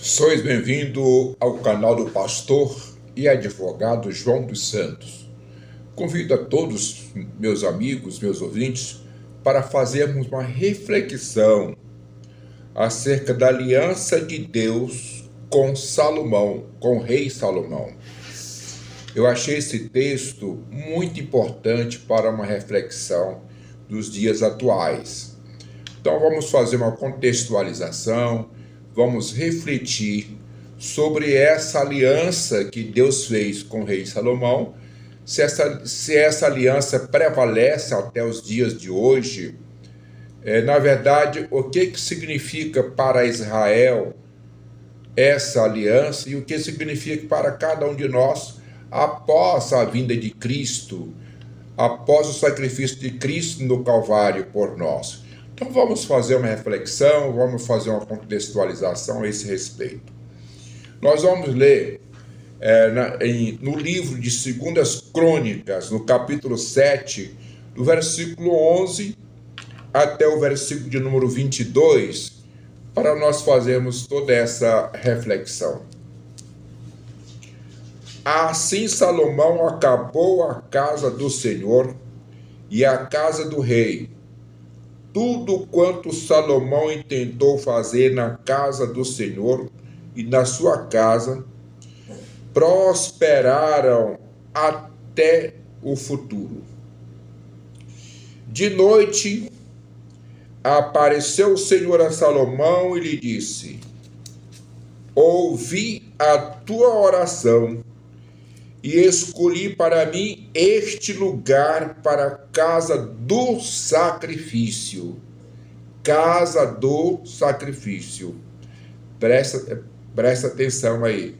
Sois bem-vindo ao canal do pastor e advogado João dos Santos. Convido a todos, meus amigos, meus ouvintes, para fazermos uma reflexão acerca da aliança de Deus com Salomão, com o rei Salomão. Eu achei esse texto muito importante para uma reflexão dos dias atuais. Então vamos fazer uma contextualização, vamos refletir sobre essa aliança que Deus fez com o rei Salomão, se essa aliança prevalece até os dias de hoje. Na verdade, o que significa para Israel essa aliança e o que significa para cada um de nós após a vinda de Cristo, após o sacrifício de Cristo no Calvário por nós. Então vamos fazer uma reflexão, vamos fazer uma contextualização a esse respeito. Nós vamos ler no livro de 2 Crônicas, no capítulo 7, do versículo 11 até o versículo de número 22, para nós fazermos toda essa reflexão. Assim Salomão acabou a casa do Senhor e a casa do rei. Tudo quanto Salomão intentou fazer na casa do Senhor e na sua casa, prosperaram até o futuro. De noite, apareceu o Senhor a Salomão e lhe disse: ouvi a tua oração e escolhi para mim este lugar para a casa do sacrifício. Casa do sacrifício. Presta atenção aí.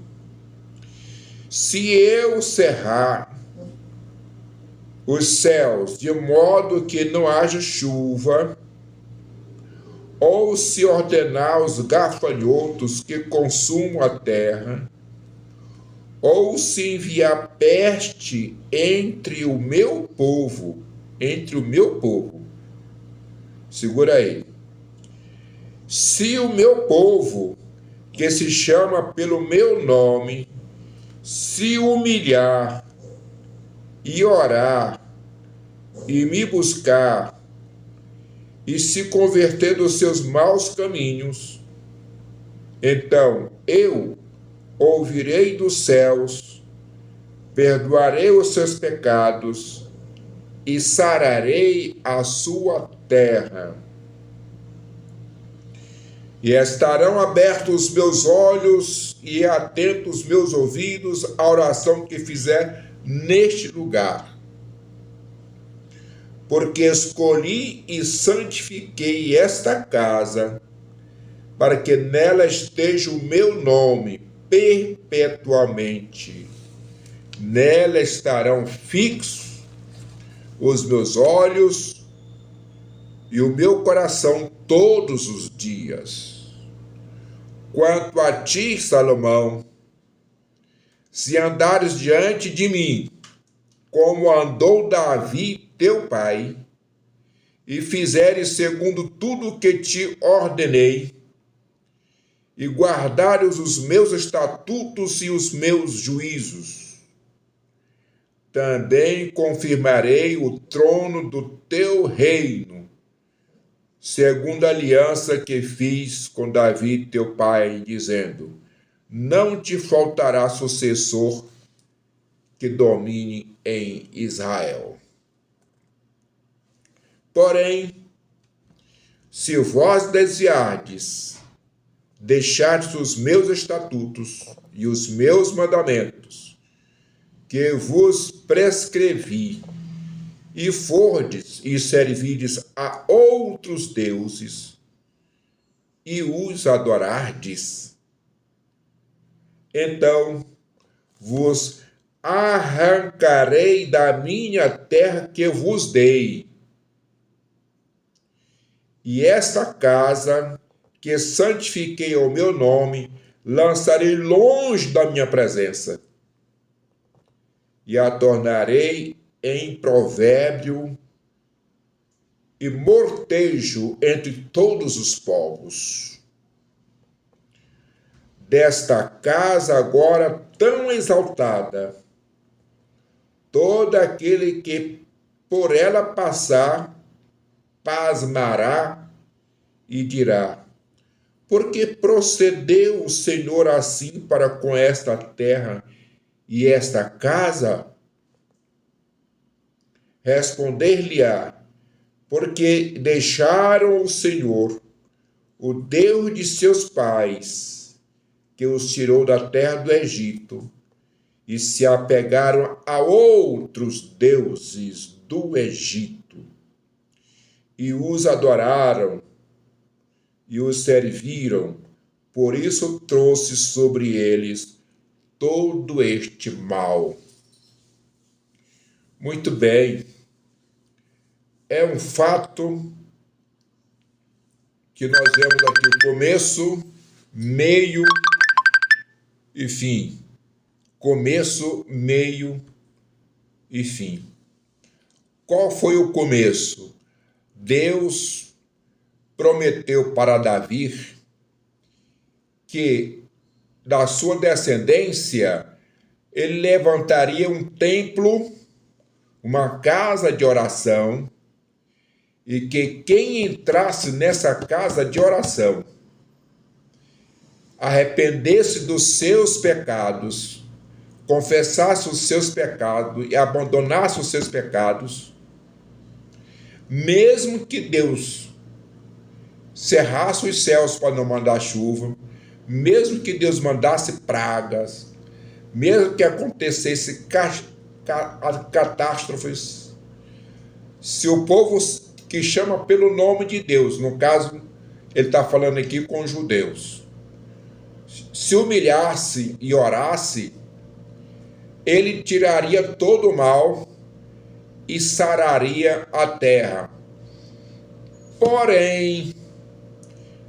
Se eu cerrar os céus de modo que não haja chuva, ou se ordenar os gafanhotos que consumam a terra, ou se enviar peste entre o meu povo, segura aí. Se o meu povo, que se chama pelo meu nome, se humilhar e orar e me buscar e se converter dos seus maus caminhos, então eu ouvirei dos céus, perdoarei os seus pecados e sararei a sua terra. E estarão abertos os meus olhos e atentos os meus ouvidos à oração que fizer neste lugar. Porque escolhi e santifiquei esta casa, para que nela esteja o meu nome perpetuamente. Nela estarão fixos os meus olhos e o meu coração todos os dias. Quanto a ti, Salomão, se andares diante de mim, como andou Davi, teu pai, e fizeres segundo tudo o que te ordenei, e guardares os meus estatutos e os meus juízos, também confirmarei o trono do teu reino, segundo a aliança que fiz com Davi, teu pai, dizendo: não te faltará sucessor que domine em Israel. Porém, se vós desejardes deixar os meus estatutos e os meus mandamentos, que vos prescrevi, e fordes e servirdes a outros deuses, e os adorardes, então vos arrancarei da minha terra que vos dei, e esta casa que santifiquei ao meu nome, lançarei longe da minha presença, e a tornarei em provérbio e mortejo entre todos os povos. desta casa agora tão exaltada. Todo aquele que por ela passar, pasmará e dirá: por que procedeu o Senhor assim para com esta terra e esta casa? Responder-lhe-á: porque deixaram o Senhor, o Deus de seus pais, que os tirou da terra do Egito, e se apegaram a outros deuses do Egito, e os adoraram, e os serviram. Por isso trouxe sobre eles todo este mal. Muito bem, é um fato que nós vemos aqui o começo, meio e fim. Começo, meio e fim. Qual foi o começo? Deus prometeu para Davi que da sua descendência ele levantaria um templo, uma casa de oração, e que quem entrasse nessa casa de oração, arrependesse dos seus pecados, confessasse os seus pecados e abandonasse os seus pecados, mesmo que Deus cerrasse os céus para não mandar chuva, mesmo que Deus mandasse pragas, mesmo que acontecesse catástrofes, se o povo que chama pelo nome de Deus, no caso, ele está falando aqui com os judeus, se humilhasse e orasse, ele tiraria todo o mal e sararia a terra. Porém,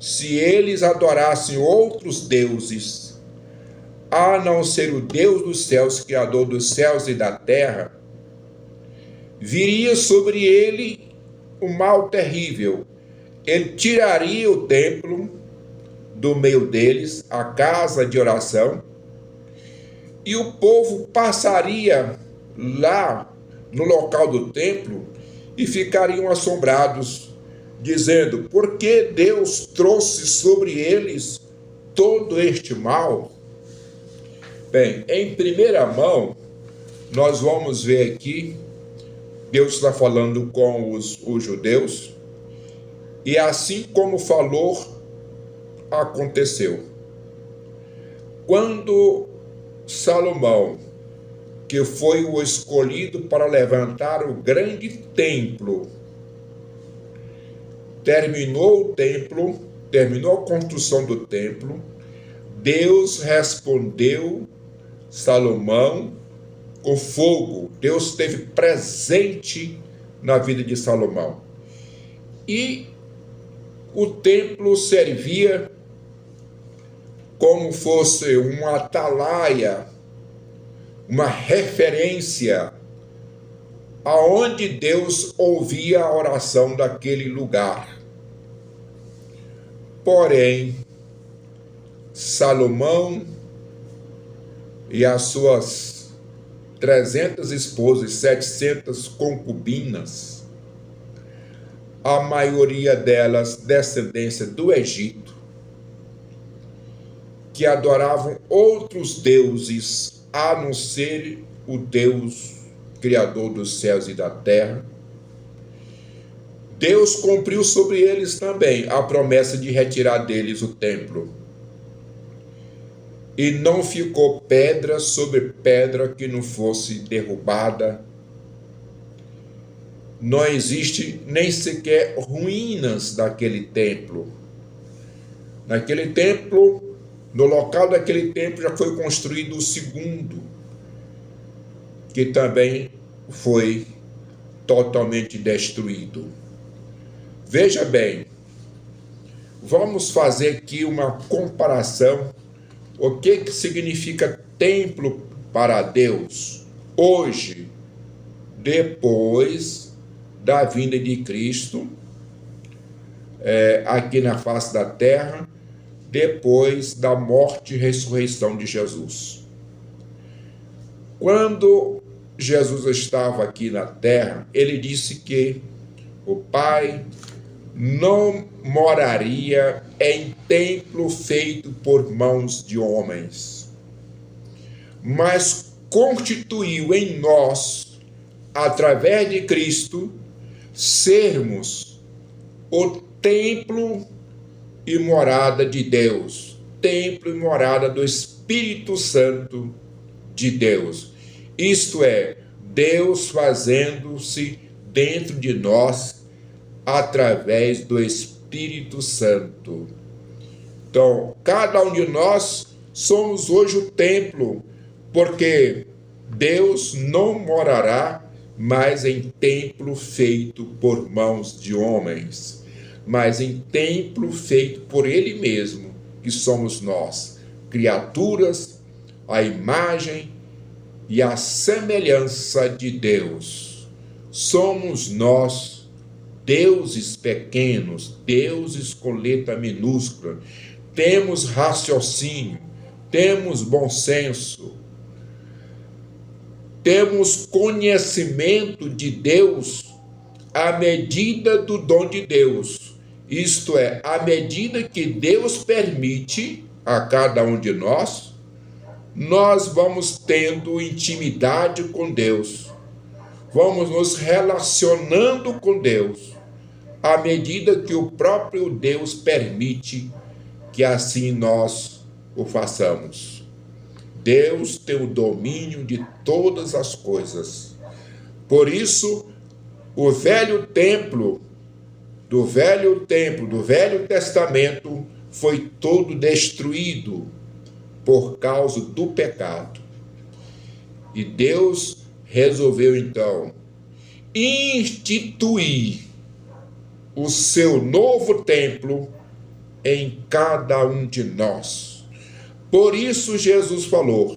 se eles adorassem outros deuses, a não ser o Deus dos céus, Criador dos céus e da terra, viria sobre ele o mal terrível. Ele tiraria o templo do meio deles, a casa de oração, e o povo passaria lá no local do templo e ficariam assombrados, dizendo: por que Deus trouxe sobre eles todo este mal? Bem, em primeira mão, nós vamos ver aqui, Deus está falando com os judeus, e assim como falou, aconteceu. Quando Salomão, que foi o escolhido para levantar o grande templo, terminou o templo, terminou a construção do templo, Deus respondeu Salomão com fogo. Deus esteve presente na vida de Salomão. E o templo servia como fosse uma atalaia, uma referência aonde Deus ouvia a oração daquele lugar. Porém, Salomão e as suas 300 esposas, 700 concubinas, a maioria delas descendência do Egito, que adoravam outros deuses a não ser o Deus Criador dos céus e da terra. Deus cumpriu sobre eles também a promessa de retirar deles o templo. E não ficou pedra sobre pedra que não fosse derrubada. Não existe nem sequer ruínas daquele templo. Naquele templo, no local daquele templo já foi construído o segundo, que também foi totalmente destruído. Veja bem, vamos fazer aqui uma comparação. O que significa templo para Deus hoje, depois da vinda de Cristo, aqui na face da terra, depois da morte e ressurreição de Jesus. Quando Jesus estava aqui na terra, ele disse que o Pai não moraria em templo feito por mãos de homens, mas constituiu em nós, através de Cristo, sermos o templo e morada de Deus, templo e morada do Espírito Santo de Deus. Isto é, Deus fazendo-se dentro de nós através do Espírito Santo. Então, cada um de nós somos hoje o templo, porque Deus não morará mais em templo feito por mãos de homens, mas em templo feito por Ele mesmo, que somos nós, criaturas, a imagem e a semelhança de Deus. Somos nós, deuses pequenos, deuses com letra minúscula. Temos raciocínio, temos bom senso, temos conhecimento de Deus à medida do dom de Deus. Isto é, à medida que Deus permite a cada um de nós, nós vamos tendo intimidade com Deus, vamos nos relacionando com Deus, à medida que o próprio Deus permite que assim nós o façamos. Deus tem o domínio de todas as coisas. Por isso, o velho templo do Velho Testamento foi todo destruído por causa do pecado. E Deus resolveu então instituir o seu novo templo em cada um de nós. Por isso Jesus falou: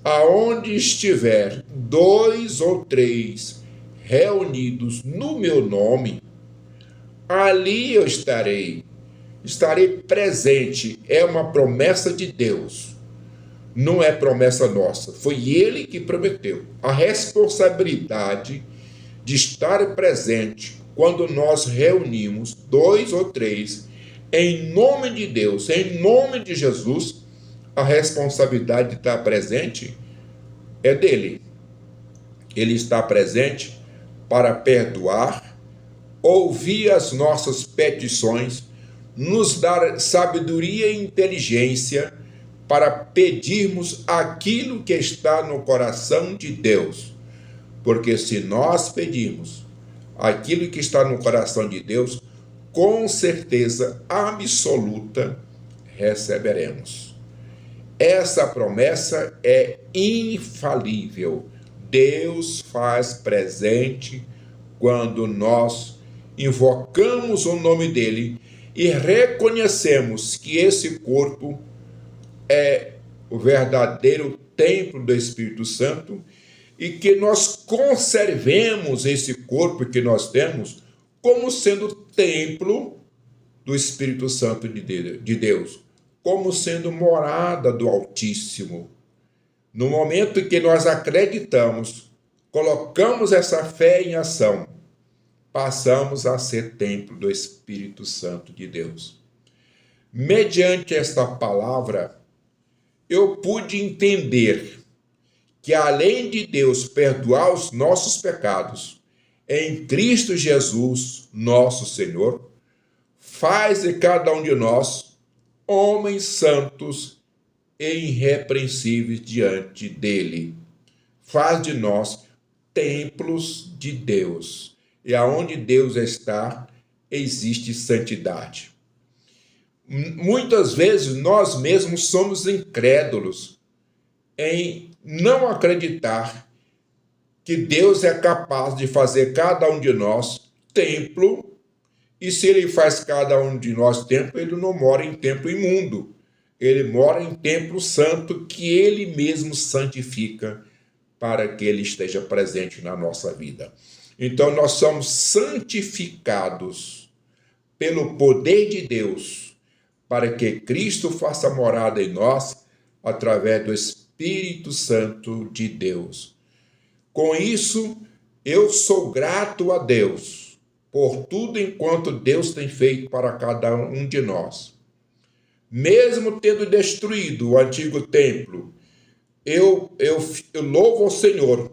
aonde estiver 2 ou 3 reunidos no meu nome, ali eu estarei presente. É uma promessa de Deus, não é promessa nossa, foi Ele que prometeu. A responsabilidade de estar presente quando nós reunimos 2 ou 3 em nome de Deus, em nome de Jesus, a responsabilidade de estar presente é dele. Ele está presente para perdoar, ouvir as nossas petições, nos dar sabedoria e inteligência para pedirmos aquilo que está no coração de Deus. Porque se nós pedirmos aquilo que está no coração de Deus, com certeza absoluta receberemos. Essa promessa é infalível. Deus faz presente quando nós invocamos o nome dele e reconhecemos que esse corpo é o verdadeiro templo do Espírito Santo e que nós conservemos esse corpo que nós temos como sendo templo do Espírito Santo de Deus, como sendo morada do Altíssimo. No momento em que nós acreditamos, colocamos essa fé em ação, passamos a ser templo do Espírito Santo de Deus. Mediante esta palavra, eu pude entender que além de Deus perdoar os nossos pecados, em Cristo Jesus, nosso Senhor, faz de cada um de nós homens santos e irrepreensíveis diante dele. Faz de nós templos de Deus. E aonde Deus está, existe santidade. Muitas vezes nós mesmos somos incrédulos em não acreditar que Deus é capaz de fazer cada um de nós templo, e se ele faz cada um de nós templo, ele não mora em templo imundo, ele mora em templo santo que ele mesmo santifica para que ele esteja presente na nossa vida. Então nós somos santificados pelo poder de Deus para que Cristo faça morada em nós através do Espírito Santo de Deus. Com isso, eu sou grato a Deus por tudo enquanto Deus tem feito para cada um de nós. Mesmo tendo destruído o antigo templo, eu louvo ao Senhor,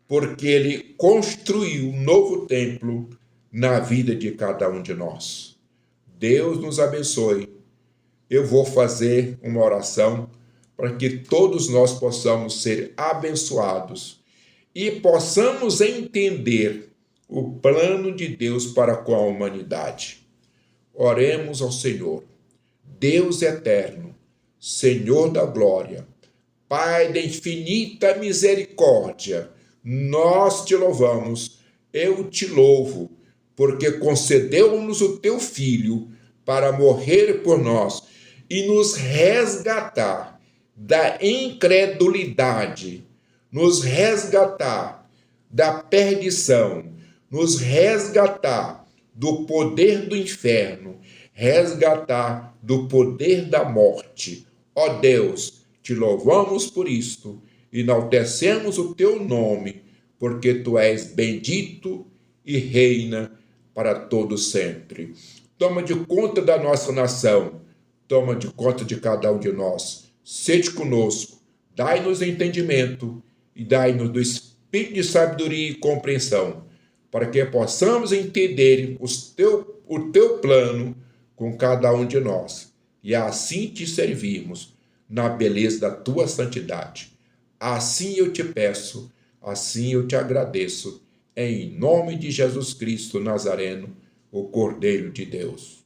porque Ele construiu um novo templo na vida de cada um de nós. Deus nos abençoe. Eu vou fazer uma oração para que todos nós possamos ser abençoados e possamos entender o plano de Deus para com a humanidade. Oremos ao Senhor. Deus eterno, Senhor da glória, Pai da infinita misericórdia, nós te louvamos, eu te louvo, porque concedeu-nos o teu Filho para morrer por nós e nos resgatar da incredulidade, nos resgatar da perdição, nos resgatar do poder do inferno, resgatar do poder da morte. Ó Deus, te louvamos por isto, enaltecemos o teu nome, porque tu és bendito e reina para todo sempre. Toma de conta da nossa nação, toma de conta de cada um de nós. Sede conosco, dai-nos entendimento e dai-nos do espírito de sabedoria e compreensão, para que possamos entender o teu plano com cada um de nós, e assim te servirmos na beleza da tua santidade. Assim eu te peço, assim eu te agradeço, em nome de Jesus Cristo Nazareno, o Cordeiro de Deus.